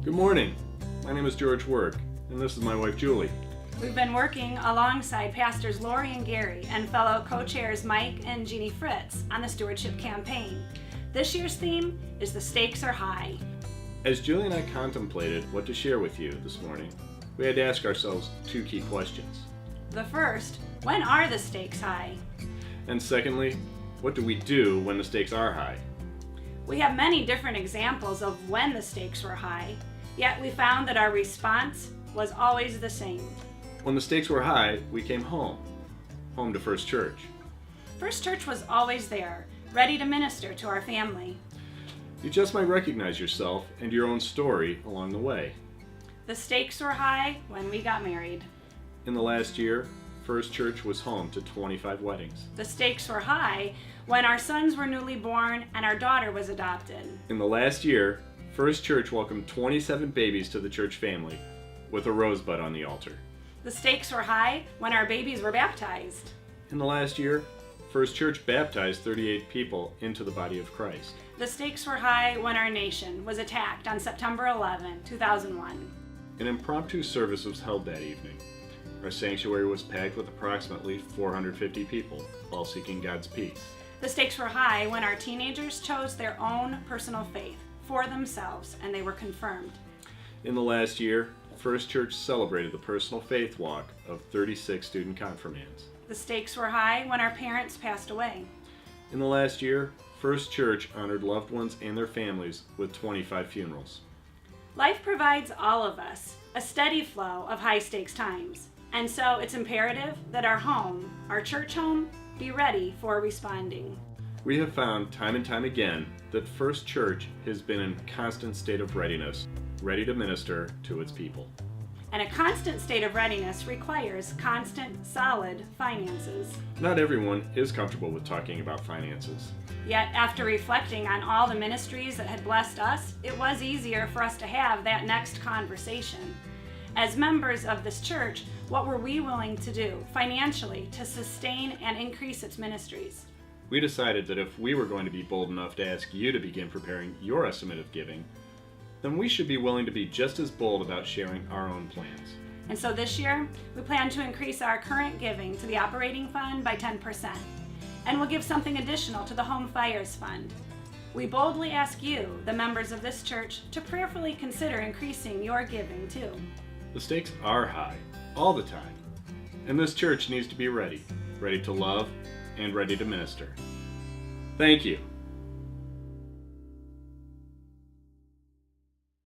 Good morning. My name is George Work, and this is my wife Julie. We've been working alongside Pastors Lori and Gary and fellow co-chairs Mike and Jeannie Fritz on the stewardship campaign. This year's theme is The Stakes Are High. As Julie and I contemplated what to share with you this morning, we had to ask ourselves two key questions. The first, when are the stakes high? And secondly, what do we do when the stakes are high? We have many different examples of when the stakes were high, yet we found that our response was always the same. When the stakes were high, we came home to First Church. First Church was always there, ready to minister to our family. You just might recognize yourself and your own story along the way. The stakes were high when we got married. In the last year, First Church was home to 25 weddings. The stakes were high when our sons were newly born and our daughter was adopted. In the last year, First Church welcomed 27 babies to the church family with a rosebud on the altar. The stakes were high when our babies were baptized. In the last year, First Church baptized 38 people into the body of Christ. The stakes were high when our nation was attacked on September 11, 2001. An impromptu service was held that evening. Our sanctuary was packed with approximately 450 people, all seeking God's peace. The stakes were high when our teenagers chose their own personal faith for themselves and they were confirmed. In the last year, First Church celebrated the personal faith walk of 36 student confirmands. The stakes were high when our parents passed away. In the last year, First Church honored loved ones and their families with 25 funerals. Life provides all of us a steady flow of high-stakes times, and so it's imperative that our home, our church home, be ready for responding. We have found time and time again that First Church has been in constant state of readiness, ready to minister to its people. And a constant state of readiness requires constant, solid finances. Not everyone is comfortable with talking about finances. Yet, after reflecting on all the ministries that had blessed us, it was easier for us to have that next conversation. As members of this church, what were we willing to do financially to sustain and increase its ministries? We decided that if we were going to be bold enough to ask you to begin preparing your estimate of giving, then we should be willing to be just as bold about sharing our own plans. And so this year, we plan to increase our current giving to the operating fund by 10%, and we'll give something additional to the Home Fires Fund. We boldly ask you, the members of this church, to prayerfully consider increasing your giving too. The stakes are high, all the time, and this church needs to be ready to love and ready to minister. Thank you.